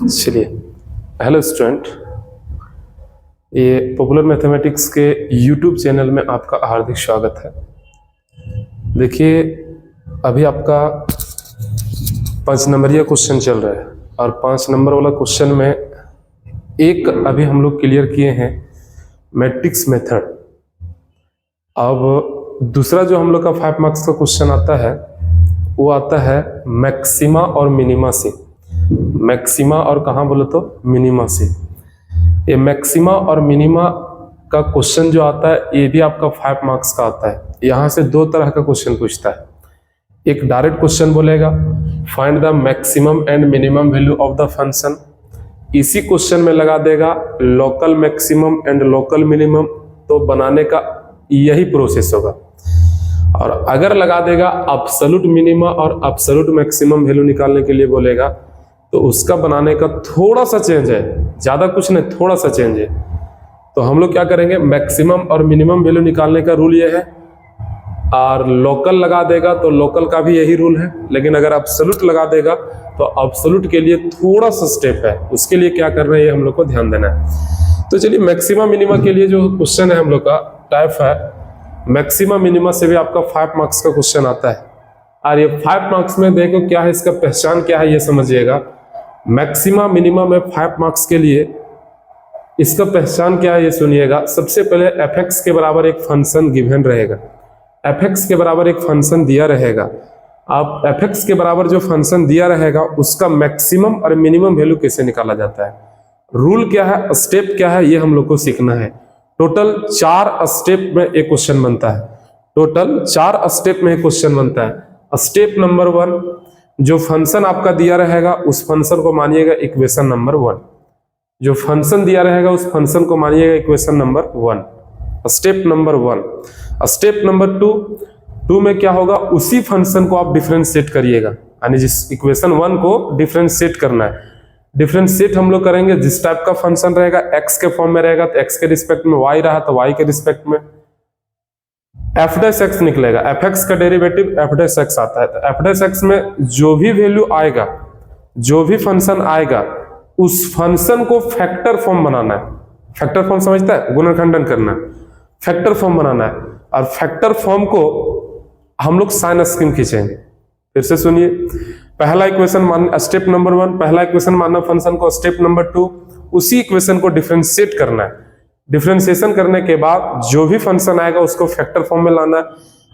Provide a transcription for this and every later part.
चलिए, hello student, ये popular mathematics के यूट्यूब चैनल में आपका हार्दिक स्वागत है। देखिए, अभी आपका 5 नंबरिया क्वेश्चन चल रहा है और 5 नंबर वाला क्वेश्चन में एक अभी हम लोग क्लियर किए हैं मैट्रिक्स मेथड। अब दूसरा जो हम लोग का 5 मार्क्स का क्वेश्चन आता है वो आता है मैक्सिमा और मिनिमा से। मैक्सिमा और कहाँ बोले तो मिनिमा से। ये मैक्सिमा और मिनिमा का क्वेश्चन जो आता है ये भी आपका 5 मार्क्स का आता है। यहाँ से 2 तरह का क्वेश्चन पूछता है। एक डायरेक्ट क्वेश्चन बोलेगा find the maximum and minimum value of the function. इसी क्वेश्चन में लगा देगा local maximum and local minimum, तो बनाने का यही प्रोसेस होगा। और अगर लगा देगा एब्सोल्यूट मिनिमा और एब्सोल्यूट मैक्सिमम वैल्यू निकालने के लिए बोलेगा तो उसका बनाने का थोड़ा सा चेंज है, ज्यादा कुछ नहीं, थोड़ा सा चेंज है। तो हम लोग क्या करेंगे, मैक्सिमम और मिनिमम वैल्यू निकालने का रूल ये है, और लोकल लगा देगा तो लोकल का भी यही रूल है। लेकिन अगर एब्सोल्यूट लगा देगा तो एब्सोल्यूट के लिए थोड़ा सा स्टेप है, उसके लिए क्या करना है ये हम लोग को ध्यान देना है। तो चलिए, मैक्सिमम मिनिमा के लिए जो क्वेश्चन है हम लोग का टाइप है मैक्सिमा मिनिमा से भी आपका 5 मार्क्स का क्वेश्चन आता है। और ये 5 मार्क्स में देखो क्या है, इसका पहचान क्या है ये समझिएगा। मैक्सिमा मिनिमा में 5 मार्क्स के लिए इसका पहचान क्या है ये सुनिएगा। सबसे पहले f(x) के बराबर एक फंक्शन गिवन रहेगा। f(x) के बराबर एक फंक्शन दिया रहेगा। अब f(x) के बराबर जो फंक्शन दिया रहेगा उसका मैक्सिमम और मिनिमम वैल्यू कैसे निकाला जाता है, रूल क्या है, स्टेप क्या है, ये हम लोग को सीखना है। टोटल 4 स्टेप में एक क्वेश्चन बनता है। टोटल 4 स्टेप में एक क्वेश्चन बनता है। स्टेप नंबर 1, जो फंक्शन आपका दिया रहेगा उस फंक्शन को मानिएगा इक्वेशन नंबर 1। जो फंक्शन दिया रहेगा उस फंक्शन को मानिएगा equation number 1, step number 1। Step number 2 में क्या होगा, उसी फंक्शन को आप डिफरेंशिएट करिएगा, यानी जिस इक्वेशन 1 को डिफरेंशिएट करना है। डिफरेंशिएट हम लोग करेंगे, जिस टाइप का फंक्शन रहेगा x के फॉर्म में रहेगा तो x के रिस्पेक्ट में, y रहा तो y के रिस्पेक्ट में f' निकलेगा। fx का डेरिवेटिव f' आता है। तो f' में जो भी वैल्यू आएगा, जो भी फंक्शन आएगा, उस फंक्शन को फैक्टर फॉर्म बनाना है। फैक्टर फॉर्म समझता है, गुणनखंडन करना है, फैक्टर फॉर्म बनाना है। और फैक्टर फॉर्म को हम लोग साइन स्कीम खींचेंगे। फिर से सुनिए, पहला इक्वेशन मान, स्टेप नंबर 1 पहला इक्वेशन मानना फंक्शन को। स्टेप नंबर 2 उसी इक्वेशन को डिफरेंशिएट करना है। डिफरेंशिएशन करने के बाद जो भी फंक्शन आएगा उसको फैक्टर फॉर्म में लाना है।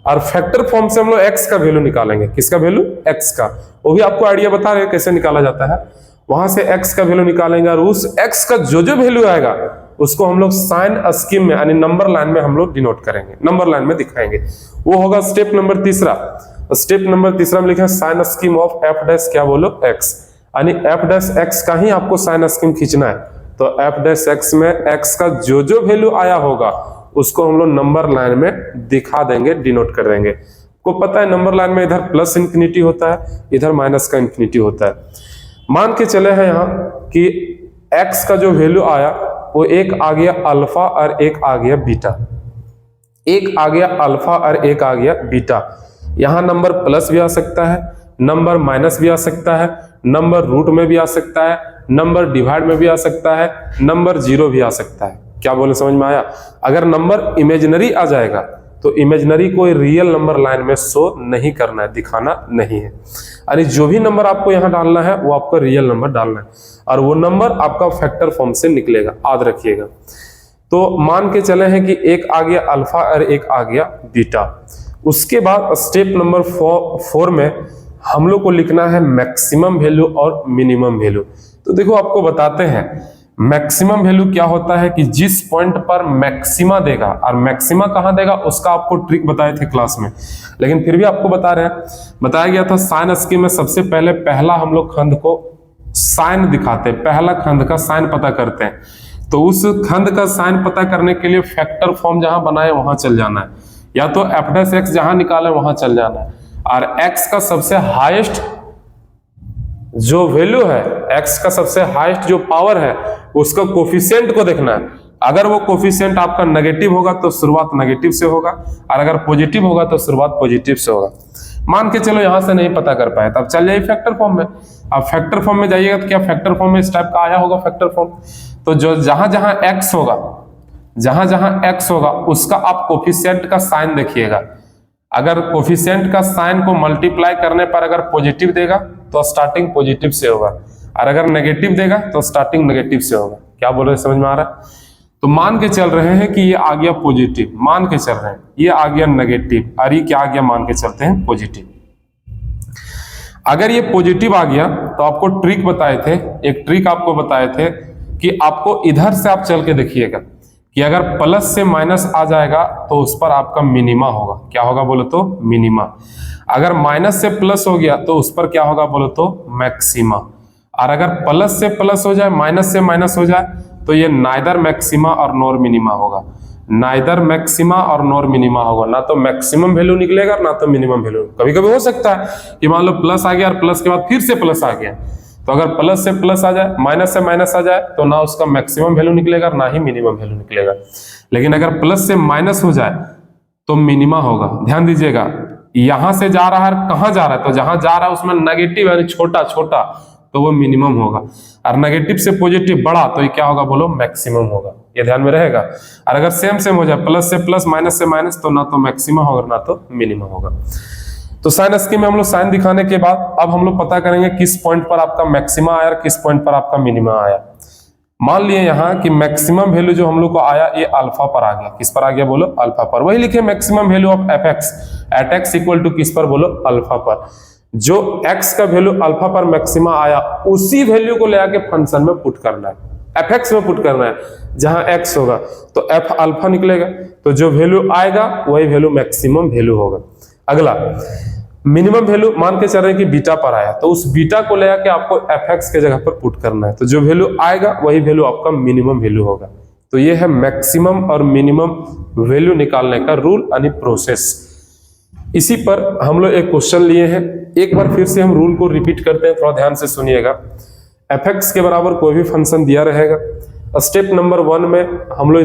और फैक्टर फॉर्म से हम लोग x का वैल्यू निकालेंगे। किसका वैल्यू, x का। वो भी आपको आइडिया बता रहे हैं कैसे निकाला जाता है। वहां से x का वैल्यू निकालेंगे और उस x का जो जो वैल्यू आएगा उसको हम लोग साइन स्कीम में यानी नंबर लाइन में हम लोग डिनोट करेंगे, नंबर लाइन में दिखाएंगे। वो होगा स्टेप नंबर 3। स्टेप नंबर 3 में लिखा है साइन स्कीम ऑफ f' क्या बोलो x, यानी f' का ही आपको साइन स्कीम खींचना है। तो f' में x का जो जो वैल्यू आया होगा उसको हम लोग नंबर लाइन में दिखा देंगे, डिनोट कर देंगे। को पता है नंबर लाइन में इधर प्लस इंफिनिटी होता है, इधर माइनस का इंफिनिटी होता है। मान के चले हैं यहाँ कि x का जो वैल्यू आया वो एक आ गया अल्फा और एक आ गया बीटा। एक आ गया अल्फा और एक आ गया बीटा। यहां नंबर प्लस भी आ सकता है, नंबर माइनस भी आ सकता है, नंबर रूट में भी आ सकता है, नंबर डिवाइड में भी आ सकता है, नंबर 0 भी आ सकता है। क्या बोले, समझ में आया। अगर नंबर इमेजिनरी आ जाएगा तो इमेजिनरी को रियल नंबर लाइन में शो नहीं करना है, दिखाना नहीं है। यानी जो भी नंबर आपको यहां डालना है वो आपको रियल नंबर डालना है और वो नंबर आपका फैक्टर फॉर्म से निकलेगा, याद रखिएगा। तो मान के चले हैं कि एक आ गया अल्फा और एक आ गया बीटा। उसके बाद स्टेप नंबर 4 में हम लोग को लिखना है मैक्सिमम वैल्यू और मिनिमम वैल्यू। तो देखो आपको बताते हैं मैक्सिमम वैल्यू क्या होता है कि जिस पॉइंट पर मैक्सिमा देगा, और मैक्सिमा कहां देगा उसका आपको ट्रिक बताए थे क्लास में, लेकिन फिर भी आपको बता रहे हैं। बताया गया था साइन स्कीम में सबसे पहले पहला हम लोग खंड को साइन दिखाते हैं, पहला खंड का साइन पता करते हैं। तो उस खंड का साइन पता करने के लिए फैक्टर फॉर्म जहां बनाए वहां चल जाना है, या तो f' जहां निकाले वहां चल जाना है। और x का सबसे हाईएस्ट जो वैल्यू है, x का सबसे हाईएस्ट जो पावर है उसका कोफिशिएंट को देखना है। अगर वो कोफिशिएंट आपका नेगेटिव होगा तो शुरुआत नेगेटिव से होगा, और अगर पॉजिटिव होगा तो शुरुआत पॉजिटिव से होगा। मान के चलो यहां से नहीं पता कर पाए, तब चल जाइए फैक्टर फॉर्म में। अब फैक्टर फॉर्म में जाइएगा तो क्या फैक्टर फॉर्म में इस टाइप का आया होगा फैक्टर फॉर्म। तो जो जहां जहां x होगा, जहां जहां x होगा उसका आप कोफिशिएंट का साइन देखिएगा। अगर कोफिशिएंट का साइन को मल्टीप्लाई करने पर अगर पॉजिटिव देगा तो स्टार्टिंग पॉजिटिव से होगा, और अगर नेगेटिव देगा तो स्टार्टिंग नेगेटिव से होगा। क्या बोल रहे हैं, समझ में आ रहा है? तो मान के चल रहे हैं कि ये आ गया पॉजिटिव, मान के चल रहे हैं ये आ गया नेगेटिव, और ये क्या आ गया, मान के चलते हैं पॉजिटिव। अगर ये पॉजिटिव आ गया तो आपको ट्रिक बताए थे, एक ट्रिक आपको बताए थे कि आपको इधर से आप चल के देखिएगा कि अगर प्लस से माइनस आ जाएगा तो उस पर आपका मिनिमा होगा। क्या होगा बोलो तो मिनिमा। अगर माइनस से प्लस हो गया तो उस पर क्या होगा बोलो तो मैक्सिमा। और अगर प्लस से प्लस हो जाए, माइनस से माइनस हो जाए तो ये नाइदर मैक्सिमा और नॉर मिनिमा होगा। नाइदर मैक्सिमा और नॉर मिनिमा होगा, ना तो मैक्सिमम वैल्यू निकलेगा ना तो मिनिमम वैल्यू। कभी कभी हो सकता है कि मान लो प्लस आ गया और प्लस के बाद फिर से प्लस आ गया, तो अगर प्लस से प्लस आ जाए, माइनस से माइनस आ जाए तो ना उसका मैक्सिमम वैल्यू निकलेगा ना ही मिनिमम वैल्यू निकलेगा। लेकिन अगर प्लस से माइनस हो जाए तो मिनिमा होगा। ध्यान दीजिएगा, यहां से जा रहा है, कहां जा रहा है, तो जहां जा रहा है उसमें नेगेटिव यानी छोटा छोटा तो वो मिनिमम होगा, और नेगेटिव से पॉजिटिव बड़ा तो ये क्या होगा बोलो मैक्सिमम होगा। ये ध्यान में रहेगा। और अगर सेम सेम हो जाए, प्लस से प्लस माइनस से माइनस, तो ना तो मैक्सिमम होगा ना तो मिनिमम होगा। तो साइन स्कीम में हम लोग साइन दिखाने के बाद अब हम लोग पता करेंगे किस पॉइंट पर आपका मैक्सिमा आया और किस पॉइंट पर आपका मिनिमा आया। मान लिए यहां कि मैक्सिमम वैल्यू जो हम लोग को आया ये अल्फा पर आ गया। किस पर आ गया बोलो, अल्फा पर। वही लिखे maximum value of f x at x equal to किस पर बोलो, अल्फा पर। जो x का वैल्यू अल्फा पर मैक्सिमा आया उसी वैल्यू को ले आके फंक्शन में पुट करना है, एफ एक्स में पुट करना है। जहां x होगा तो एफ अल्फा निकलेगा, तो जो वैल्यू आएगा वही वैल्यू मैक्सिमम वैल्यू होगा। अगला मिनिमम वैल्यू मान के चल रहे हैं कि बीटा पर आया, तो उस बीटा को ले आके आपको एफ एक्स के जगह पर पुट करना है, तो जो वैल्यू आएगा वही वैल्यू आपका मिनिमम वैल्यू होगा। तो ये है मैक्सिमम और मिनिमम वैल्यू निकालने का रूल यानी प्रोसेस। इसी पर हम लोग एक क्वेश्चन लिए हैं, एक बार फिर से हम रूल को रिपीट करते हैं, थोड़ा ध्यान से सुनिएगा। एफ एक्स के बराबर कोई भी फंक्शन दिया रहेगा। स्टेप नंबर 1 में हम लोग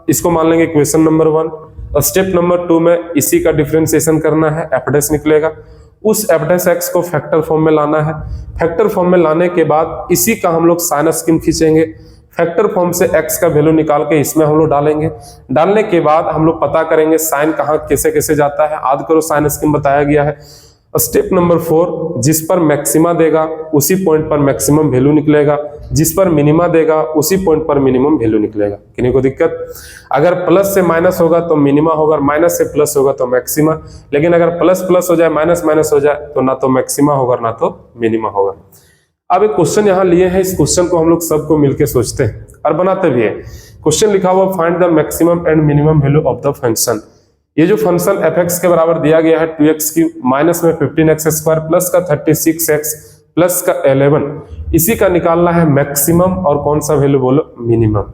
इसको मान लेंगे इक्वेशन नंबर 1। स्टेप नंबर 2 में इसी का डिफरेंशिएशन करना है, एफ डैश निकलेगा। उस एफ डैश एक्स को फैक्टर फॉर्म में लाना है। फैक्टर फॉर्म में लाने के बाद इसी का हम लोग साइन स्कीम खींचेंगे। फैक्टर फॉर्म से x का वैल्यू निकाल के इसमें हम लोग डालेंगे। डालने के बाद हम लोग पता करेंगे साइन कहाँ कैसे कैसे जाता है। याद करो साइन स्कीम बताया गया है। स्टेप नंबर 4, जिस पर मैक्सिमा देगा उसी पॉइंट पर मैक्सिमम वैल्यू निकलेगा, जिस पर मिनिमा देगा उसी पॉइंट पर मिनिमम वैल्यू निकलेगा। किन्हीं को दिक्कत? अगर प्लस से माइनस होगा तो मिनिमा होगा, माइनस से प्लस होगा तो मैक्सिमा। लेकिन अगर प्लस प्लस हो जाए, माइनस माइनस हो जाए तो ना तो मैक्सिमा होगा ना तो मिनिमा होगा। अब एक क्वेश्चन यहां लिए हैं, इस क्वेश्चन को हम लोग सबको मिलकर सोचते हैं और बनाते भी हैं। क्वेश्चन लिखा हुआ find the maximum and minimum value of the function. ये जो फंक्शन एफ एक्स के बराबर दिया गया है 2x³ माइनस में 15x² प्लस का 36x प्लस का 11, इसी का निकालना है मैक्सिमम और कौन सा वैल्यू बोलो, मिनिमम।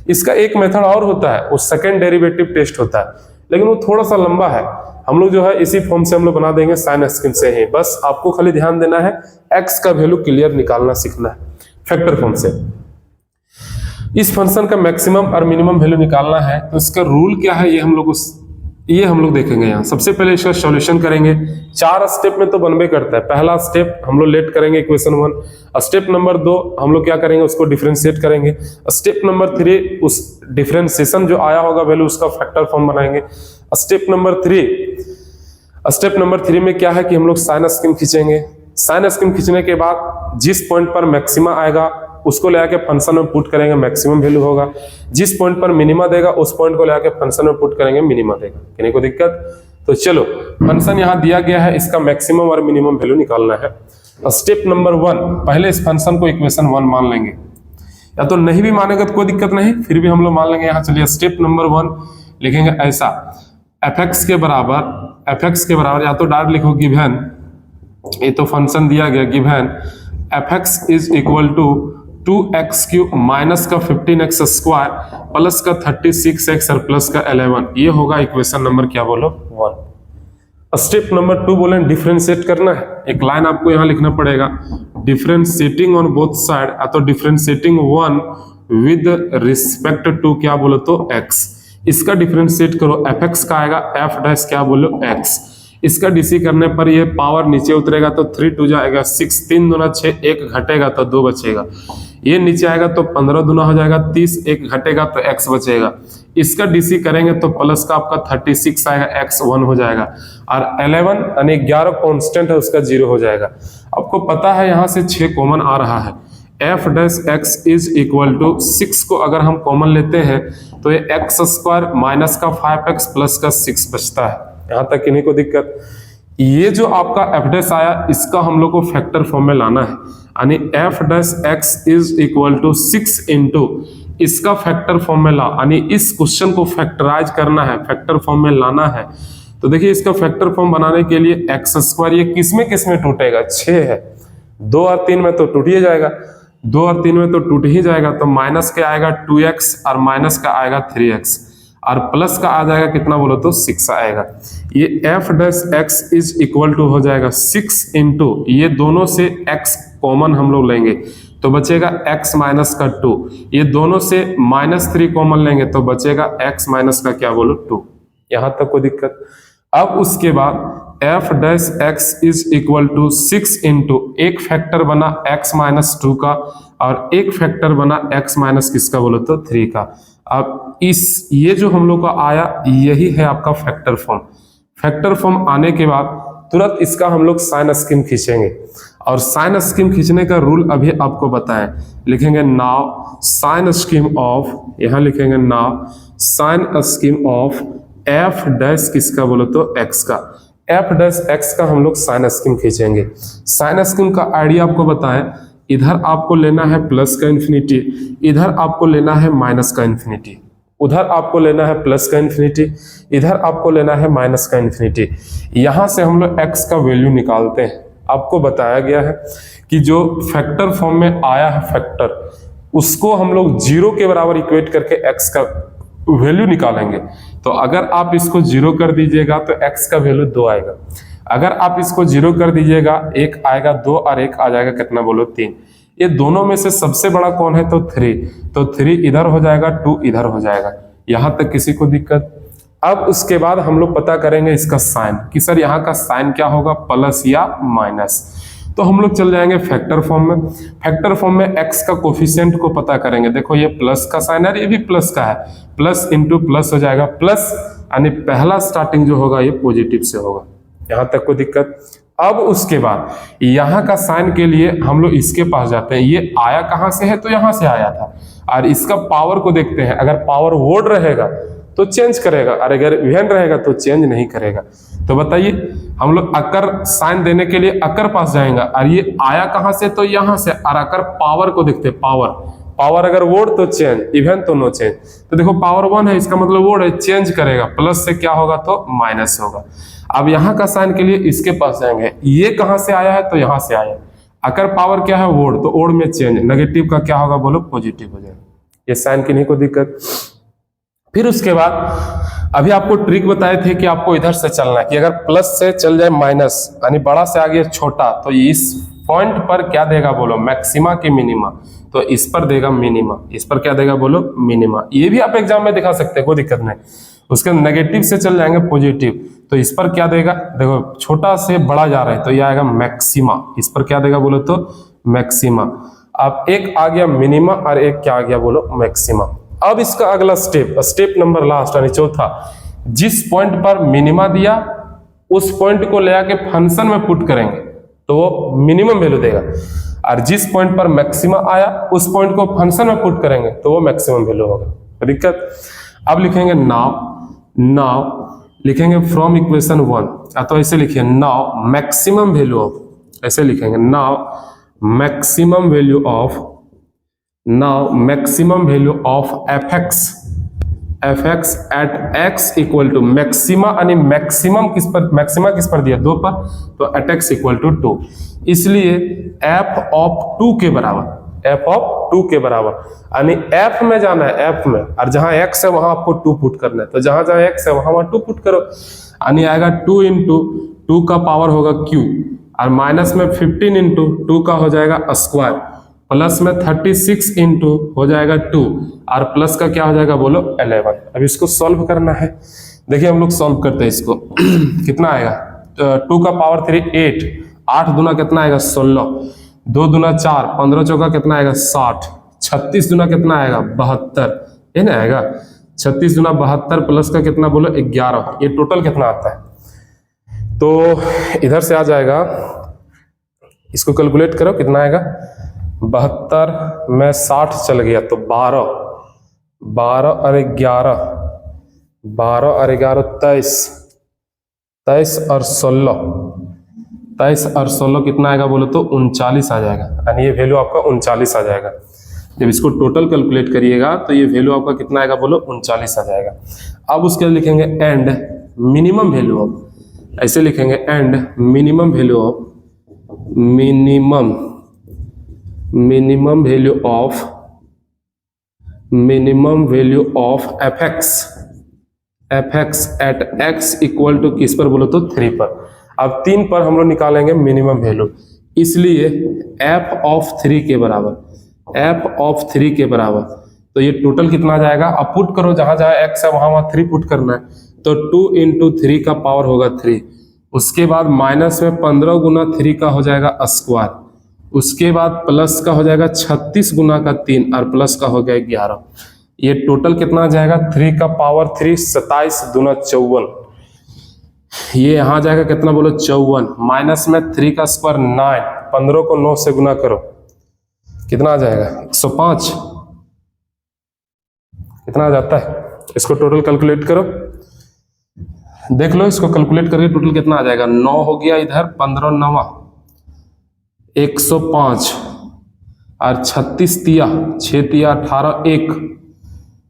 इसका एक मेथड और होता है, वो सेकेंड डेरिवेटिव टेस्ट होता है, लेकिन वो थोड़ा सा लंबा है। हम लोग जो है इसी फॉर्म से हम लोग बना देंगे, साइन स्कीम से ही। बस आपको खाली ध्यान देना है, x का वैल्यू क्लियर निकालना सीखना है फैक्टर फॉर्म से। इस फंक्शन का मैक्सिमम और मिनिमम वैल्यू निकालना है, तो इसका रूल क्या है ये हम लोग देखेंगे। यहाँ सबसे पहले इसका सॉल्यूशन करेंगे। 4 स्टेप में तो बनबे करता है। पहला स्टेप हम लोग लेट करेंगे इक्वेशन 1। स्टेप नंबर 2 हम लोग क्या करेंगे, उसको डिफरेंशिएट करेंगे। स्टेप नंबर 3 उस डिफरेंशिएशन जो आया होगा वैल्यू उसका फैक्टर फॉर्म बनाएंगे। स्टेप नंबर 3 में क्या है कि हम लोग साइन स्कीम खींचेंगे। साइन स्कीम खींचने के बाद जिस पॉइंट पर मैक्सिमा आएगा उसको ले आके फंक्शन में पुट करेंगे, मैक्सिमम वैल्यू होगा। जिस पॉइंट पर मिनिमा देगा उस पॉइंट को ले आके फंक्शन में पुट करेंगे, मिनिमा देगा। किसी को दिक्कत? तो चलो, फंक्शन यहाँ दिया गया है, इसका मैक्सिमम और मिनिमम वैल्यू निकालना है। स्टेप नंबर 1, पहले इस फंक्शन को इक्वेशन 1 मान लेंगे, या तो नहीं भी मानेगा तो कोई दिक्कत नहीं, फिर भी हम लोग मान लेंगे। यहाँ चलिए स्टेप नंबर 1 लिखेंगे ऐसा, एफ एक्स के बराबर या तो डायरेक्ट लिखो गिवन, ये तो फंक्शन दिया गया given f x is equal to 2x³ minus का 15x² प्लस का 36x और प्लस का 11, ये होगा इक्वेशन नंबर क्या बोलो 1। स्टेप नंबर 2 बोले डिफरेंशिएट करना है। एक लाइन आपको यहां लिखना पड़ेगा, डिफरेंशिएटिंग ऑन बोथ साइड, या तो डिफरेंशिएटिंग 1 विद रिस्पेक्ट टू क्या बोलो तो x। इसका डिफरेंशिएट करो, एफ एक्स का आएगा एफ डैश क्या बोलो x। इसका डीसी करने पर ये पावर नीचे उतरेगा तो 3 2 जाएगा 6, 3 दूना 6, 1 घटेगा तो 2 बचेगा। ये नीचे आएगा तो 15 दूना हो जाएगा 30, 1 घटेगा तो x बचेगा। इसका डीसी करेंगे तो प्लस का आपका 36 आएगा, x 1 हो जाएगा और 11 यानी 11 कांस्टेंट है उसका 0 हो जाएगा। आपको पता है यहाँ से 6 कॉमन आ रहा है, f dash x is equal to 6 को अगर हम कॉमन लेते हैं तो ये x स्क्वायर माइनस का 5x प्लस का 6 बचता है। यहाँ तक किन्हीं को दिक्कत? ये जो आपका f डैश आया इसका हम लोग को फैक्टर फॉर्म में लाना है, यानी f dash x is equal to 6 into इसका फैक्टर फॉर्म में ला, यानी इस क्वेश्चन को फैक्टराइज करना है, फैक्टर फॉर्म में लाना है। तो देखिए इसका फैक्टर फॉर्म बनाने के लिए x स्क्वायर ये किस में टूटेगा, 6 है, 2 और 3 में तो टूट ही जाएगा, 2 और 3 में तो टूट ही जाएगा, तो माइनस का आएगा 2x और माइनस का आएगा 3x और प्लस का आ जाएगा कितना बोलो तो 6 आएगा। ये f dash x is equal to हो जाएगा 6 इंटू ये दोनों से x कॉमन हम लोग लेंगे तो बचेगा x माइनस का 2, ये दोनों से -3 कॉमन लेंगे तो बचेगा x माइनस का क्या बोलो 2। यहां तक कोई दिक्कत? अब उसके बाद f dash x is equal to 6 into एक फैक्टर बना x माइनस 2 का और एक फैक्टर बना x माइनस किसका बोलो तो 3 का। अब ये जो हम लोग का आया यही है आपका फैक्टर फॉर्म। फैक्टर फॉर्म आने के बाद तुरंत इसका हम लोग साइन स्कीम खींचेंगे और साइन स्कीम खींचने का रूल अभी आपको बताएं। लिखेंगे नाउ साइन स्कीम ऑफ, यहां लिखेंगे now sign scheme of f dash किसका बोलो तो x का, f डैश x का हम लोग साइन स्कीम खींचेंगे। साइन स्कीम का आइडिया आपको बताएं, इधर आपको लेना है प्लस का इन्फिनिटी, इधर आपको लेना है माइनस का इन्फिनिटी, उधर आपको लेना है प्लस का इन्फिनिटी, इधर आपको लेना है माइनस का इन्फिनिटी। यहां से हम लोग x का वैल्यू निकालते हैं। आपको बताया गया है कि जो फैक्टर फॉर्म में आया है फैक्टर, उसको हम लोग 0 के बराबर इक्वेट करके x का वैल्यू निकालेंगे। तो अगर आप इसको 0 कर दीजिएगा तो x का वैल्यू 2 आएगा, अगर आप इसको 0 कर दीजिएगा 1 आएगा, 2 और 1 आ जाएगा कितना बोलो 3। ये दोनों में से सबसे बड़ा कौन है तो 3, तो 3 इधर हो जाएगा, 2 इधर हो जाएगा। यहां तक किसी को दिक्कत? अब उसके बाद हम लोग पता करेंगे इसका साइन कि सर यहाँ का साइन क्या होगा, प्लस या माइनस। तो हम लोग चल जाएंगे फैक्टर फॉर्म में। फैक्टर फॉर्म में x का कोफिशिएंट को पता करेंगे। देखो ये प्लस का साइन है, ये भी प्लस का है, प्लस इंटू प्लस हो जाएगा प्लस, यानी पहला स्टार्टिंग जो होगा ये पॉजिटिव से होगा। यहां तक कोई दिक्कत? अब उसके बाद यहाँ का साइन के लिए हम लोग इसके पास जाते हैं। ये आया कहां से है तो यहां से आया था, और इसका पावर को देखते हैं। अगर पावर वोड रहेगा तो चेंज करेगा, और अगर इवन रहेगा तो चेंज नहीं करेगा। तो बताइए हम लोग अकर साइन देने के लिए अकर पास जाएंगे, और ये आया कहां से तो यहां से, और अकर पावर को देखते हैं। पावर अगर वोड तो चेंज, इवन तो नो चेंज। तो देखो पावर 1 है, इसका मतलब वोड है, चेंज करेगा, प्लस से क्या होगा तो माइनस होगा। अब यहाँ का साइन के लिए इसके पास जाएंगे। ये कहां से आया है तो यहां से आया है, अगर पावर क्या है वोड, तो वोड में चेंज, नेगेटिव का क्या होगा बोलो पॉजिटिव हो जाएगा। ये साइन की नहीं कोई दिक्कत। फिर उसके बाद अभी आपको ट्रिक बताए थे कि आपको इधर से चलना है कि अगर प्लस से चल जाए माइनस, यानी बड़ा से आ गया छोटा, तो इस पॉइंट पर क्या देगा बोलो मैक्सिमा की मिनिमा, तो इस पर देगा मिनिमा, इस पर क्या देगा बोलो मिनिमा। ये भी आप एग्जाम में दिखा सकते हैं, कोई दिक्कत नहीं। उसके नेगेटिव से चल जाएंगे पॉजिटिव, तो इस पर क्या देगा, देखो छोटा से बड़ा जा रहा है तो ये आएगा मैक्सिमा, इस पर क्या देगा बोलो तो मैक्सिमा। अब एक आ गया मिनिमा और एक क्या आ गया बोलो मैक्सिमा। अब इसका अगला स्टेप नंबर लास्ट यानी चौथा, जिस पॉइंट पर मिनिमा दिया उस पॉइंट को ले आके फंक्शन में पुट करेंगे तो वो मिनिमम वैल्यू देगा, और जिस पॉइंट पर मैक्सिमा आया उस पॉइंट को फंक्शन में पुट करेंगे तो वो मैक्सिमम वैल्यू होगा। दिक्कत? अब लिखेंगे नाउ लिखेंगे फ्रॉम इक्वेशन 1, तो ऐसे लिखिए नाउ मैक्सिमम वैल्यू ऑफ, ऐसे लिखेंगे now maximum value of, now maximum value of f x at x equal to maxima, यानी मैक्सिमम किस पर, मैक्सिमा किस पर दिया 2 पर, तो एट एक्स इक्वल टू 2, इसलिए एफ ऑफ 2 के बराबर, एफ ऑफ 2 के बराबर, यानी एफ में जाना है, एफ में, और जहां एक्स है वहां आपको 2 पुट करना है, तो जहां जहां एक्स है वहां 2 पुट करो, यानी आएगा 2 इंटू 2 का पावर होगा क्यू, और माइनस में 15 इंटू 2 का हो जाएगा स्क्वायर, प्लस में 36 इंटू हो जाएगा 2, और प्लस का क्या हो जाएगा बोलो 11। अब इसको सॉल्व करना है। देखिए हम लोग सॉल्व करते हैं इसको कितना आएगा 2 का पावर 3 8, 8 दूना कितना आएगा 16, 2 दूना 4, 15 चौका कितना आएगा 60, 36 दूना कितना आएगा 72, ये ना आएगा 36 दूना 72 प्लस का कितना बोलो 11, ये टोटल कितना आता है। तो इधर से आ जाएगा, इसको कैलकुलेट करो कितना आएगा, 72 में 60 चल गया तो 12, 12 और 11, 12 और 11 23, 23 और 16, 23 और 16 कितना आएगा बोलो तो 39 आ जाएगा, यानी ये वैल्यू आपका 39 आ जाएगा। जब इसको टोटल कैलकुलेट करिएगा तो ये वैल्यू आपका कितना आएगा बोलो 39 आ जाएगा। अब उसके लिए लिखेंगे एंड मिनिमम वैल्यू ऑफ, ऐसे लिखेंगे and minimum value of, minimum value of f x at x equal to किस पर बोलो तो 3 पर। अब 3 पर हम लोग निकालेंगे मिनिमम वैल्यू, इसलिए एफ ऑफ 3 के बराबर, एफ ऑफ 3 के बराबर, तो ये टोटल कितना आ जाएगा, अब पुट करो जहां जहां एक्स है वहां 3 पुट करना है, तो 2 इंटू 3 का पावर होगा 3, उसके बाद माइनस में 15 गुना 3 का हो जाएगा स्क्वायर, उसके बाद प्लस का हो जाएगा 36 गुना का 3 और प्लस का हो गया 11, ये टोटल कितना आ जाएगा 3 का पावर 3 27 दूना 54, ये यहां जाएगा कितना बोलो 54, माइनस में 3 का स्क्वायर 9, 15 को 9 से गुना करो कितना आ जाएगा 105, कितना आ जाता है, इसको टोटल कैलकुलेट करो, देख लो इसको कैलकुलेट करके टोटल कितना आ जाएगा, 9 हो गया इधर, 15 9 105 और 36 तिया 6 तिया 18 1,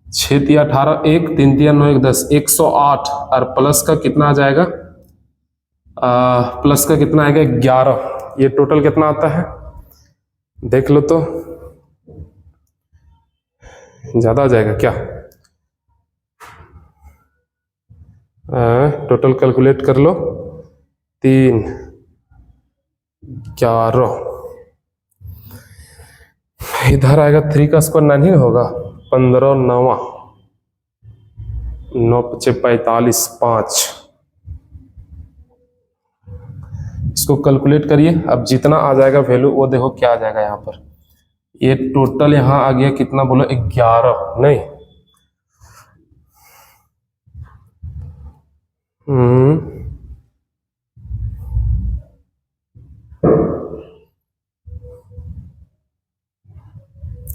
6 तिया 18 1, 3 तिया 9 1 10, 108 और प्लस का कितना आ जाएगा, प्लस का कितना आएगा 11, ये टोटल कितना आता है देख लो तो, ज्यादा आ जाएगा क्या, टोटल कैलकुलेट कर लो, 3 11, इधर आएगा 3 का स्क्वायर 9 ही होगा, 15 9 9 5 45 5, इसको कैलकुलेट करिए, अब जितना आ जाएगा वैल्यू वो देखो क्या आ जाएगा यहाँ पर, ये टोटल यहाँ आ गया कितना बोलो 11, नहीं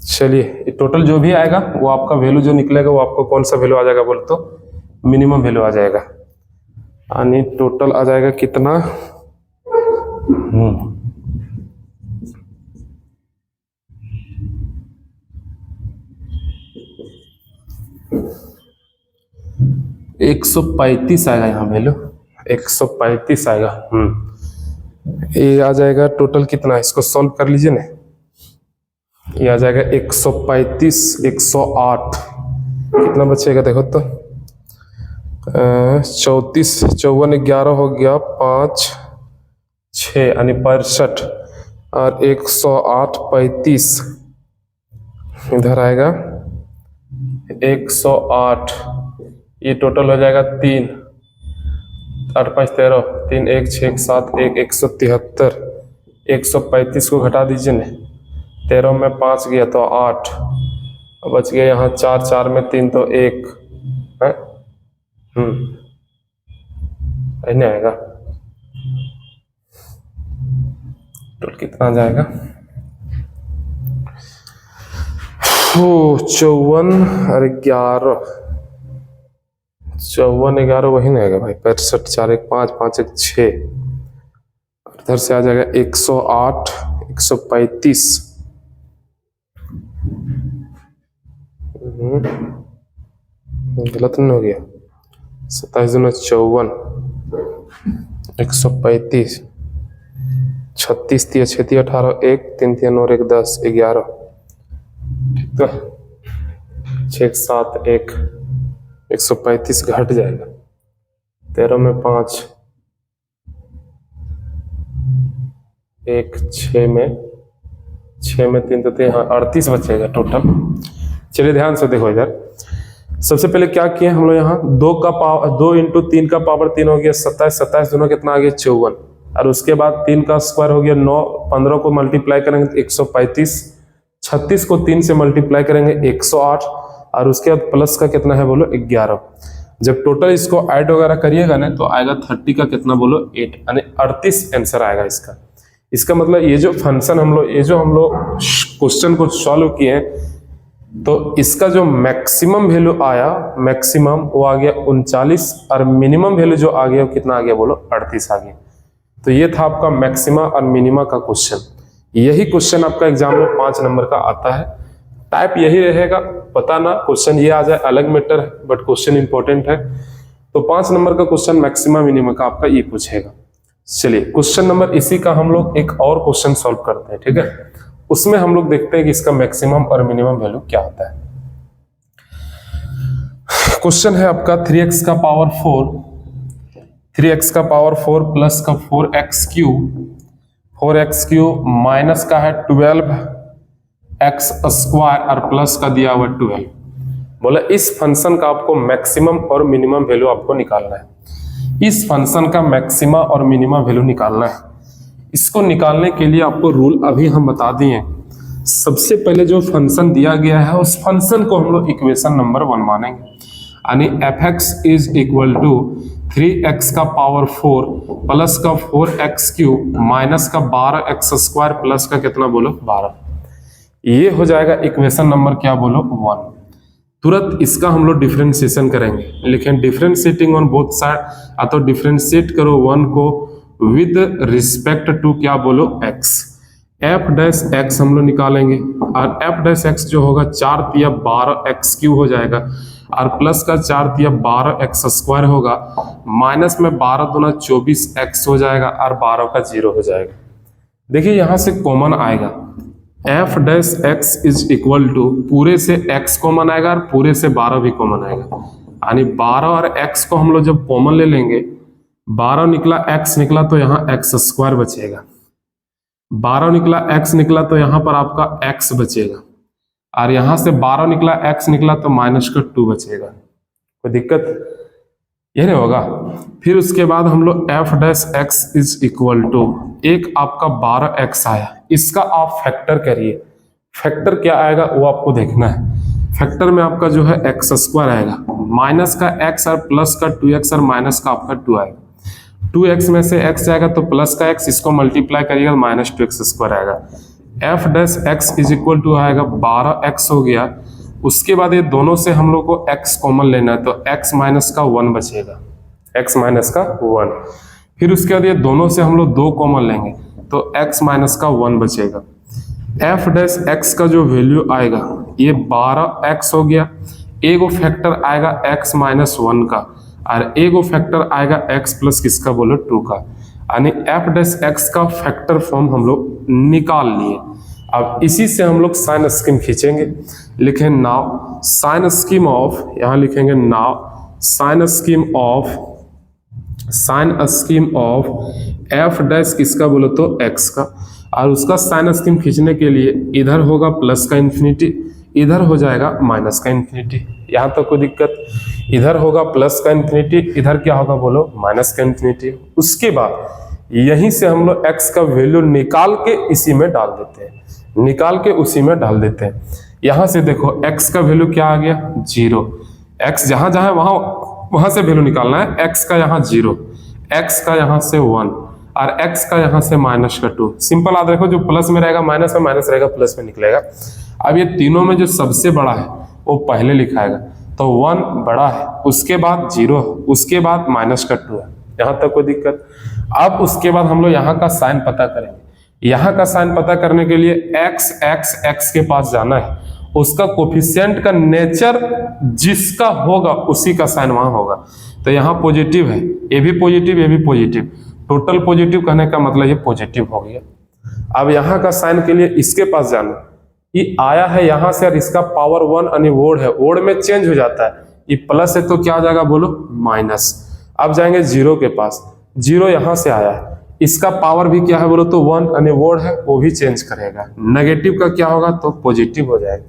चलिए, ये टोटल जो भी आएगा वो आपका वैल्यू जो निकलेगा वो आपको कौन सा वैल्यू आ जाएगा बोल तो मिनिमम वैल्यू आ जाएगा, यानी टोटल आ जाएगा कितना, एक 135 आएगा यहाँ वैल्यू, 135 आएगा। ये आ जाएगा टोटल कितना, इसको सॉल्व कर लीजिए ना, ये आ जाएगा 135 108, कितना बचेगा देखो तो, 34 54 11 हो गया 5 6 यानी 62 और 108 35, इधर आएगा 108, ये टोटल हो जाएगा 3 8 5 13 3 1 6 7 1 173, 135 को घटा दीजिए ना, 13 में 5 गया तो 8, बच गया यहाँ 4 4 में 3 तो 1 है, नहीं आएगा, टोटल कितना आ जाएगा, 54 और 11, 54 11 वही नहीं आएगा भाई, 65 4 1 5 5 1 6, इधर से आ जाएगा 108 135, गलत नहीं हो गया, 27 दूना 54, 135, 36 तिया 6 तिया 18 1, 3 तिया 9 1 10 11, ठीक तो 6 7 1, 135 घट जाएगा, 13 में 5 1 6 में 3 तो 3, हाँ 38 बचेगा टोटल। चलिए ध्यान से देखो इधर, सबसे पहले क्या किए हम लोग, यहाँ 2 इंटू 3 का पावर 3 हो गया 27, 27 दोनों कितना आ गया 54, और उसके बाद 3 का स्क्वायर हो गया 9, 15 को मल्टीप्लाई करेंगे तो 135, 36 को 3 से मल्टीप्लाई करेंगे 108, और उसके बाद प्लस का कितना है बोलो 11। जब टोटल इसको ऐड वगैरह करिएगा ना तो आएगा 30 का कितना बोलो 8, यानी 38 आंसर आएगा इसका। इसका मतलब ये जो फंक्शन हम लोग क्वेश्चन को सॉल्व किए तो इसका जो मैक्सिमम वैल्यू आया, मैक्सिमम वो आ गया 39, और मिनिमम वैल्यू जो आ गया वो कितना आ गया बोलो 38 आ गया। तो ये था आपका मैक्सिमा और मिनिमा का क्वेश्चन। यही क्वेश्चन आपका एग्जाम में 5 नंबर का आता है। टाइप यही रहेगा, पता ना क्वेश्चन ये आ जाए अलग मैटर है, बट क्वेश्चन इंपॉर्टेंट है। तो 5 नंबर का क्वेश्चन मैक्सिमा मिनिमा का आपका ये पूछेगा। चलिए क्वेश्चन नंबर इसी का हम लोग एक और क्वेश्चन सॉल्व करते हैं, ठीक है। उसमें हम लोग देखते हैं कि इसका मैक्सिमम और मिनिमम वैल्यू क्या होता है। क्वेश्चन है आपका 3x का पावर 4, 3x का पावर 4 प्लस का 4x क्यूब माइनस का है 12x स्क्वायर और प्लस का दिया हुआ 12। बोला इस फंक्शन का आपको मैक्सिमम और मिनिमम वैल्यू आपको निकालना है। इस फंक्शन का मैक्सिमा और मिनिमम वैल्यू निकालना है। इसको निकालने के लिए आपको रूल अभी हम बता दिए। सबसे पहले जो फंक्शन दिया गया है उस फंक्शन को हम लोग इक्वेशन नंबर 1 मानेंगे, यानी fx is equal to 3x का पावर 4 प्लस का 4x क्यूब माइनस का 12x स्क्वायर प्लस का कितना बोलो 12। ये हो जाएगा इक्वेशन नंबर क्या बोलो 1। तुरंत इसका हम लोग डिफरेंशिएशन करेंगे, लेकिन डिफरेंशिएटिंग ऑन बोथ साइड, या तो डिफरेंशिएट करो 1 को विद रिस्पेक्ट टू क्या बोलो x, f डैश x हम लोग निकालेंगे, और f डैश x जो होगा 4 तिया 12x क्यूब हो जाएगा, और प्लस का 4 तिया 12x स्क्वायर होगा, माइनस में 12 दूना 24x हो जाएगा, और 12 का 0 हो जाएगा। देखिए यहां से कॉमन आएगा, f dash x is equal to पूरे से x कॉमन आएगा और पूरे से 12 भी कॉमन आएगा, यानी 12 और x को हम लोग जब कॉमन ले लेंगे, 12 निकला x निकला तो यहाँ x स्क्वायर बचेगा, 12 निकला x निकला तो यहाँ पर आपका x बचेगा, और यहाँ से 12 निकला x निकला तो माइनस का 2 बचेगा। कोई दिक्कत ये नहीं होगा। फिर उसके बाद हम लोग f dash x is equal to एक आपका 12x आया, इसका आप फैक्टर करिए। फैक्टर क्या आएगा वो आपको देखना है। फैक्टर में आपका जो है x स्क्वायर आएगा, माइनस का x और प्लस का 2x और माइनस का आपका 2 आएगा। 2x में से x जाएगा तो प्लस का x, इसको मल्टीप्लाई करिएगा माइनस 2x स्क्वायर आएगा। f dash x is equal to आएगा 12x हो गया। उसके बाद ये दोनों से हम लोग को x कॉमन लेना है, तो x माइनस का 1 बचेगा, x माइनस का 1। फिर उसके बाद ये दोनों से हम लोग 2 कॉमन लेंगे तो x माइनस का 1 बचेगा। f डैश x का जो वैल्यू आएगा ये 12x हो गया। एगो फैक्टर आएगा x माइनस 1 का, और एगो फैक्टर आएगा x प्लस किसका बोलो 2 का, यानी f डैश x का फैक्टर फॉर्म हम लोग निकाल लिए। अब इसी से हम लोग साइन स्कीम खींचेंगे। लिखें नाउ साइन स्कीम ऑफ, यहां लिखेंगे now sign scheme of f dash किसका बोलो तो x का, और उसका साइन स्कीम खींचने के लिए इधर होगा प्लस का इन्फिनिटी, इधर हो जाएगा माइनस का इन्फिनिटी। यहां तक कोई दिक्कत, इधर होगा प्लस का इन्फिनिटी, इधर क्या होगा बोलो माइनस का इन्फिनिटी। उसके बाद यहीं से हम लोग x का वैल्यू निकाल के इसी में डाल देते हैं, निकाल के उसी में डाल देते हैं। यहां से देखो x का वैल्यू क्या आ गया 0, x जहां जहां वहां से वैल्यू निकालना है। x का यहाँ 0, x का यहाँ से 1, और x का यहाँ से माइनस का 2। सिंपल याद रखो, जो प्लस में रहेगा माइनस में, माइनस रहेगा प्लस में निकलेगा। अब ये तीनों में जो सबसे बड़ा है वो पहले लिखाएगा, तो 1 बड़ा है, उसके बाद 0, उसके बाद माइनस का 2 है। यहाँ तक कोई दिक्कत। अब उसके बाद हम लोग यहाँ का साइन पता करेंगे। यहाँ का साइन पता करने के लिए x के पास जाना है, उसका कोफिशिएंट का नेचर जिसका होगा उसी का साइन वहां होगा। तो यहाँ पॉजिटिव है, ये भी पॉजिटिव, ये भी पॉजिटिव, टोटल पॉजिटिव कहने का मतलब ये पॉजिटिव हो गया। अब यहाँ का साइन के लिए इसके पास जाना, ये आया है यहाँ से और इसका पावर 1 यानी वोड है, वोड में चेंज हो जाता है। ये प्लस है तो क्या आ जाएगा बोलो माइनस। अब जाएंगे 0 के पास, 0 यहाँ से आया है, इसका पावर भी क्या है बोलो तो 1 यानी वोड है, वो भी चेंज करेगा। नेगेटिव का क्या होगा तो पॉजिटिव हो जाएगा।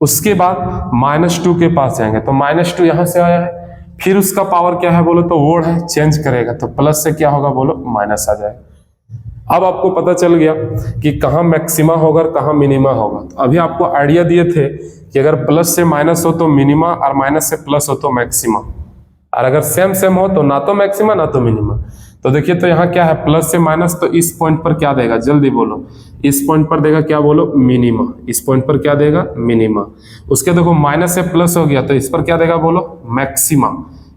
उसके बाद -2 के पास जाएंगे तो -2 यहां से आया है, फिर उसका पावर क्या है बोलो तो वोल्ट है, चेंज करेगा तो प्लस से क्या होगा बोलो माइनस आ जाएगा। अब आपको पता चल गया कि कहाँ मैक्सिमा होगा और कहाँ मिनिमा होगा। तो अभी आपको आइडिया दिए थे कि अगर प्लस से माइनस हो तो मिनिमा और माइनस से प्लस हो तो मैक्सिमा, और अगर सेम सेम हो तो ना तो मैक्सिमा ना तो मिनिमा। तो देखिए तो यहाँ क्या है प्लस से माइनस, तो इस पॉइंट पर क्या देगा जल्दी बोलो, इस पॉइंट पर देगा क्या बोलो मिनिमा, इस पॉइंट पर क्या देगा मिनिमा। उसके देखो माइनस से प्लस हो गया तो इस पर क्या देगा बोलो मैक्सिमा,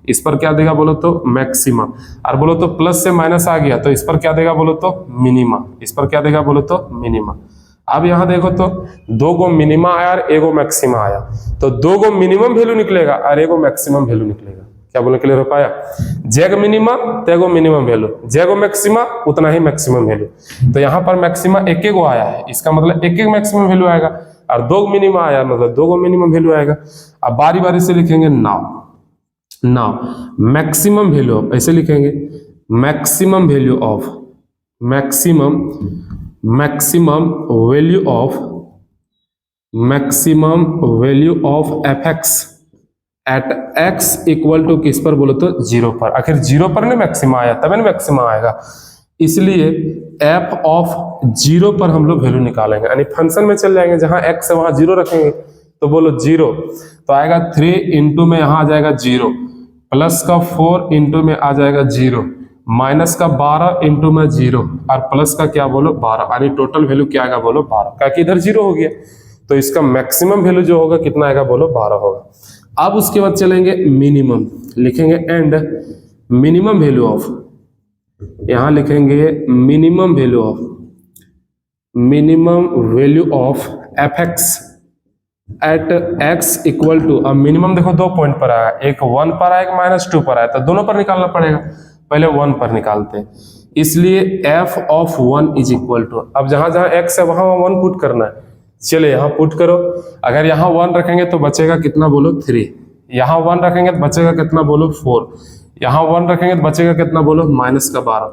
इस पर क्या देगा बोलो तो मैक्सिमा, और बोलो तो प्लस से माइनस आ गया तो इस पर क्या देगा बोलो तो मिनिमा, इस पर क्या देगा बोलो तो मिनिमा। अब यहाँ देखो तो 2 गो मिनिमा आया और 1 गो मैक्सिमा आया, तो 2 गो मिनिमम वैल्यू निकलेगा और 1 गो मैक्सिमम वैल्यू निकलेगा। क्या बोले क्लियर हो पाया? जेगो मिनिमा तेगो मिनिमम वैल्यू, जेगो मैक्सिमा उतना ही मैक्सिमम वैल्यू। तो यहाँ पर मैक्सिमा 1 गो आया है, इसका मतलब 1 मैक्सिमम वैल्यू आएगा, और 2 मिनिमा आया मतलब 2 गो मिनिमम वैल्यू आएगा। अब बारी बारी से लिखेंगे नाउ मैक्सिमम वैल्यू ऑफ, ऐसे लिखेंगे maximum value of, maximum value of f x at x equal to किस पर बोलो तो 0 पर। आखिर 0 पर नहीं मैक्सिमा आया तभी मैक्सिमा आएगा, इसलिए एफ ऑफ 0 पर हम लोग वैल्यू निकालेंगे, यानी फंक्शन में चल जाएंगे जहां एक्स है वहां 0 रखेंगे तो बोलो 0, तो आएगा 3 इंटू में यहाँ आ जाएगा 0, प्लस का 4 इंटू में आ जाएगा 0, माइनस का 12 इंटू में 0 और प्लस का क्या बोलो 12, यानी टोटल वैल्यू क्या आएगा बोलो 12, क्योंकि इधर 0 हो गया तो इसका मैक्सिमम वैल्यू जो होगा कितना आएगा बोलो 12 होगा। अब उसके बाद चलेंगे मिनिमम, लिखेंगे एंड मिनिमम वैल्यू ऑफ, यहां लिखेंगे minimum value of f x at x equal to, अब मिनिमम देखो 2 पॉइंट पर आया, एक 1 पर आया एक -2 पर आया, तो दोनों पर निकालना पड़ेगा, पहले 1 पर निकालते हैं, इसलिए f of 1 is equal to, अब जहां जहां एक्स है वहां 1 पुट करना है, चले यहाँ पुट करो, अगर यहाँ 1 रखेंगे तो बचेगा कितना बोलो 3, यहाँ 1 रखेंगे तो बचेगा कितना बोलो 4, यहाँ 1 रखेंगे तो बचेगा कितना बोलो -12,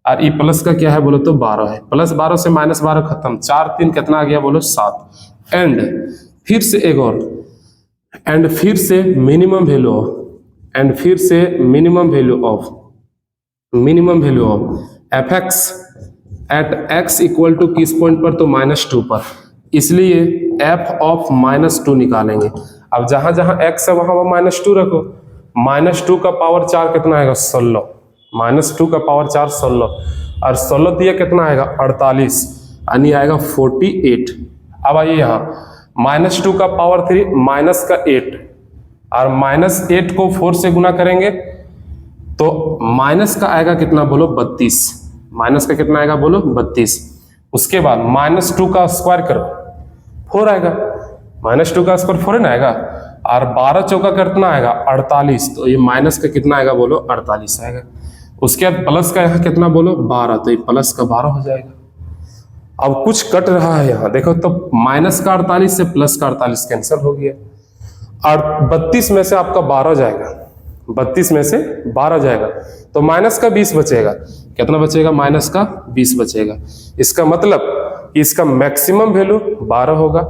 और ये प्लस का क्या है बोलो तो 12 है, प्लस 12 से -12 खत्म, 4 3 कितना आ गया बोलो 7, एंड फिर से एक और, एंड फिर से मिनिमम वैल्यू ऑफ, एंड फिर से minimum value of f x at x equal to किस पॉइंट पर तो -2 पर, इसलिए f ऑफ -2 निकालेंगे। अब जहां जहां x है वहां -2 रखो, -2 का पावर 4 कितना आएगा 16, -2 का पावर 4 16, और 16 दिया कितना आएगा 48, यानी आएगा 48। अब आइए यहाँ -2 का पावर 3 माइनस का 8, और -8 को 4 से गुना करेंगे तो माइनस का आएगा कितना बोलो 32, माइनस का कितना आएगा बोलो 32। उसके बाद -2 का स्क्वायर करो 4 आएगा, -2 का स्क्वायर 4 ना आएगा, और 12 चौका कितना आएगा 48, तो ये माइनस का कितना आएगा बोलो 48 आएगा। उसके बाद प्लस का यहाँ कितना बोलो 12, तो ये प्लस का 12 हो जाएगा। अब कुछ कट रहा है यहाँ देखो तो माइनस का 48 से प्लस का 48 कैंसिल हो गया, और 32 में से आपका 12 जाएगा, 32 में से 12 जाएगा तो माइनस का 20 बचेगा, कितना बचेगा माइनस का 20 बचेगा। इसका मतलब इसका मैक्सिमम वैल्यू 12 होगा,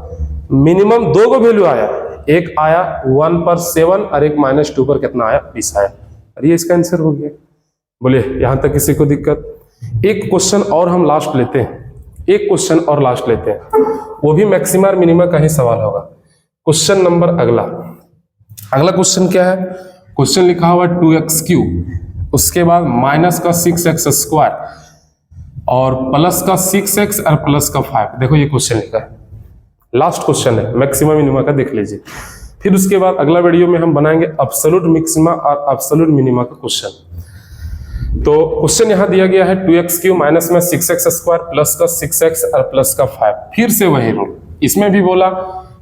मिनिमम 2 को वैल्यू आया, एक आया 1 पर 7 और एक -2 पर कितना आया 20 आया, और ये इसका आंसर हो गया। बोले यहां तक किसी को दिक्कत? एक क्वेश्चन और हम लास्ट लेते हैं, एक क्वेश्चन और लास्ट लेते हैं, वो भी मैक्सिमा और मिनिमा का ही सवाल होगा। क्वेश्चन नंबर अगला क्वेश्चन क्या है? क्वेश्चन लिखा हुआ 2x3, उसके बाद माइनस का 6x² और प्लस का 6x और प्लस का 5। देखो ये क्वेश्चन लिखा है, लास्ट क्वेश्चन है, मैक्सिमा मिनिमा का देख लीजिए। फिर उसके बाद अगला वीडियो में हम बनाएंगे एब्सोल्यूट मैक्सिमा और एब्सोल्यूट मिनिमा का क्वेश्चन। तो क्वेश्चन यहां दिया गया है 2x3 माइनस में 6x² प्लस का 6x और प्लस का 5। फिर से वही रूल, इसमें भी बोला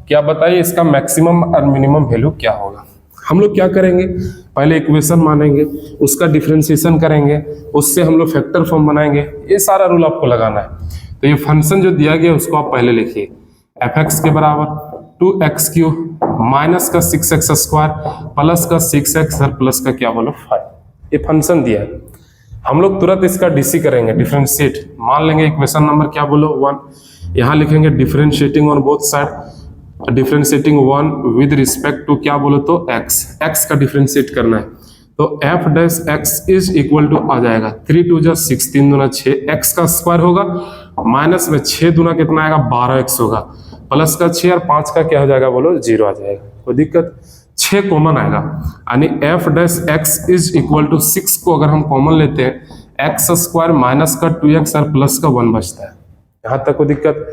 कि आप बताइए इसका मैक्सिमम और मिनिमम वैल्यू क्या होगा। हम लोग क्या करेंगे, पहले इक्वेशन मानेंगे, उसका डिफरेंशिएशन करेंगे, उससे हम लोग फैक्टर फॉर्म बनाएंगे। ये सारा रूल आपको लगाना है। तो ये फंक्शन जो दिया गया उसको आप पहले लिखिए, f(x) के बराबर 2x3 माइनस का 6x² प्लस का 6x और प्लस का क्या बोलो 5। ये फंक्शन दिया है, हम लोग तुरंत इसका डीसी करेंगे, डिफरेंशिएट। मान लेंगे इक्वेशन नंबर क्या बोलो 1, यहाँ लिखेंगे differentiating on both side, differentiating one with respect to क्या बोलो तो एक्स का डिफ्रेंशिएट करना है, तो F dash x is equal to आ जाएगा 3 2 जा 6, 3 दूना 6, एक्स का स्क्वायर होगा, माइनस में 6 दूना कितना आएगा 12x होगा, प्लस का 6 और 5 का क्या हो जाएगा बोलो 0 आ जाएगा, कोई दिक्कत, 6 कॉमन आएगा, यानी f dash x is equal to 6 को अगर हम कॉमन लेते हैं एक्स स्क्वायर माइनस का 2x और प्लस का 1 बचता है, यहां तक कोई दिक्कत।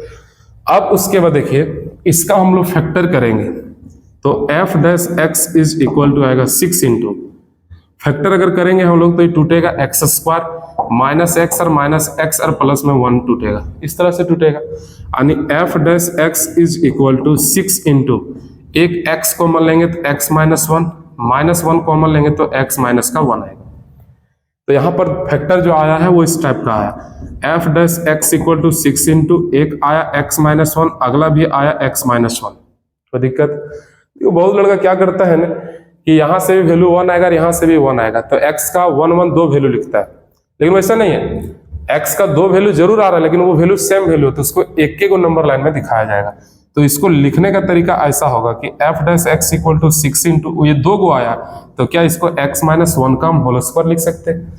अब उसके बाद देखिए इसका हम लोग फैक्टर करेंगे, तो F dash x is equal to आएगा 6 इंटू, फैक्टर अगर करेंगे हम लोग तो ये टूटेगा एक्स स्क्वायर माइनस एक्स और माइनस एक्स और प्लस में 1 टूटेगा, इस तरह से टूटेगा, यानी f dash x is equal to 6 into, एक एक्स कॉमन लेंगे तो एक्स माइनस 1 कॉमन लेंगे तो एक्स माइनस का 1 आएगा, तो यहां पर फैक्टर जो आया है वो इस टाइप का आया, f dash x equal to 6 into, एक आया एक्स माइनस 1, अगला भी आया एक्स माइनस 1, तो दिक्कत, बहुत लड़का क्या करता है ना कि यहां से भी वैल्यू 1 आएगा, यहां से भी 1 आएगा, तो x का 1 1 दो वैल्यू लिखता है, लेकिन वैसा नहीं है, x का दो वैल्यू जरूर आ रहा है लेकिन वो वैल्यू सेम वैल्यू है, तो उसको एक एक नंबर लाइन में दिखाया जाएगा, तो इसको लिखने का तरीका ऐसा होगा कि f dash x equal to 6 into, ये 2 गो आया तो क्या इसको x माइनस 1 का हम होल स्क्वायर लिख सकते हैं,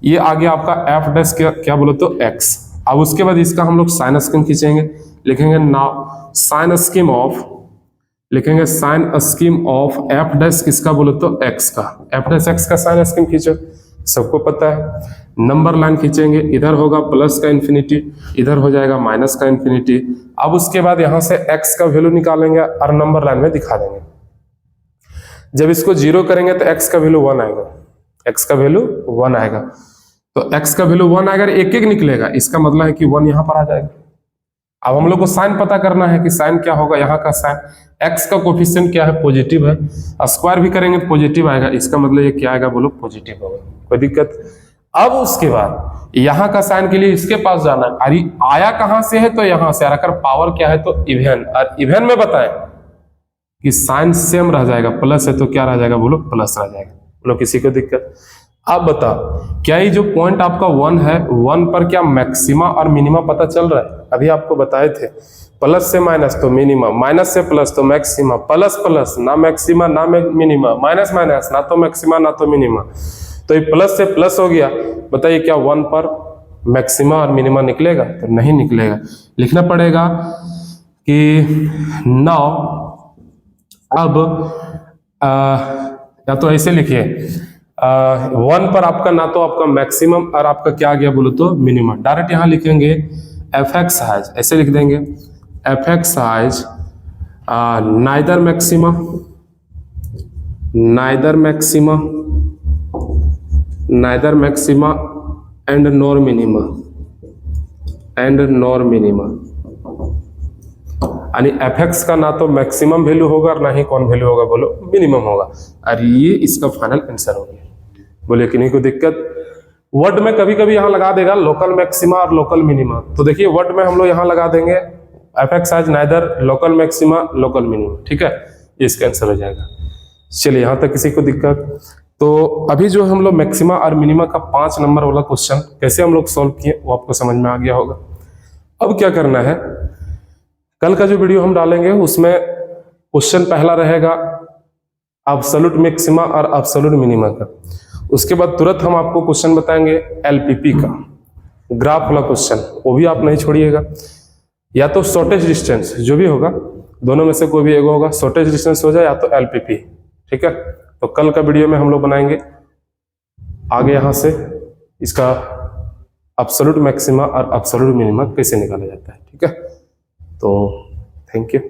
ये आ गया आपका एफ डैश क्या बोलो तो x। अब उसके बाद इसका हम लोग साइन स्कीम खींचेंगे, लिखेंगे नाउ साइन स्कीम ऑफ, लिखेंगे sign scheme of f dash किसका बोलो तो x का, एफ डैश x का साइन स्कीम खींचो, सबको पता है, नंबर लाइन खींचेंगे, इधर होगा प्लस का इन्फिनिटी, इधर हो जाएगा माइनस का इन्फिनिटी, अब उसके बाद यहां से x का वैल्यू निकालेंगे और नंबर लाइन में दिखा देंगे, जब इसको 0 करेंगे तो x का वैल्यू 1 आएगा, x का वैल्यू 1 आएगा, तो x का वैल्यू 1 आएगा, एक एक निकलेगा, इसका मतलब है कि 1 यहां पर आ जाएगा। अब हम लोग को साइन पता करना है कि साइन क्या होगा, यहाँ का साइन, x का कोफिशिएंट क्या है पॉजिटिव है, स्क्वायर भी करेंगे तो पॉजिटिव आएगा, इसका मतलब ये क्या आएगा बोलो पॉजिटिव होगा, कोई दिक्कत। अब उसके बाद यहाँ का साइन के लिए इसके पास जाना है, अरे आया कहां से है तो यहाँ से, अगर पावर क्या है तो इवन, और इवन में बताएं कि साइन सेम रह जाएगा, प्लस है तो क्या रह जाएगा बोलो प्लस रह जाएगा, बोलो किसी को दिक्कत। अब बताओ क्या ये जो पॉइंट आपका 1 है, 1 पर क्या मैक्सिमा और मिनिमा पता चल रहा है, अभी आपको बताए थे, प्लस से माइनस तो मिनिमा, माइनस से प्लस तो मैक्सिमा, प्लस प्लस ना मैक्सिमा ना मिनिमा, माइनस माइनस ना तो मैक्सिमा ना तो मिनिमा, तो ये प्लस से प्लस हो गया, बताइए क्या 1 पर मैक्सिमा और मिनिमा निकलेगा, तो नहीं निकलेगा, लिखना पड़ेगा कि नाउ अब या तो ऐसे लिखिए 1 पर आपका ना तो आपका मैक्सिमम और आपका क्या आ गया बोलो तो मिनिमम, डायरेक्ट यहां लिखेंगे एफ एक्स हाइज, ऐसे लिख देंगे f x has neither maxima and nor minima, यानी एफ एक्स का ना तो मैक्सिमम वैल्यू होगा और ना ही कौन वैल्यू होगा बोलो मिनिमम होगा, और ये इसका फाइनल आंसर हो गया, बोले कि नहीं कोई दिक्कत। वर्ड में कभी कभी यहां लगा देगा लोकल मैक्सिमा और लोकल मिनिमा, तो देखिए वर्ड में हम लोग यहां लगा देंगे f x has neither local maxima local minima, ठीक है, ये इसका आंसर हो जाएगा। चलिए यहां तक किसी को दिक्कत। तो अभी जो हम लोग मैक्सिमा और मिनिमा का 5 नंबर वाला क्वेश्चन कैसे हम लोग सॉल्व किए वो आपको समझ में आ गया होगा। अब क्या करना है, कल का जो वीडियो हम डालेंगे उसमें क्वेश्चन पहला रहेगा एब्सोल्यूट मैक्सिमा और एब्सोल्यूट मिनिमा का, उसके बाद तुरंत हम आपको क्वेश्चन बताएंगे एलपीपी का ग्राफ वाला क्वेश्चन, वो भी आप नहीं छोड़िएगा, या तो शॉर्टेज डिस्टेंस जो भी होगा दोनों में से कोई भी एक होगा, शॉर्टेज डिस्टेंस हो जाए या तो एलपीपी, ठीक है। तो कल का वीडियो में हम लोग बनाएंगे आगे यहां से इसका एब्सोल्यूट मैक्सिमा और एब्सोल्यूट मिनिमा कैसे निकाला जाता है, ठीक है। तो थैंक यू।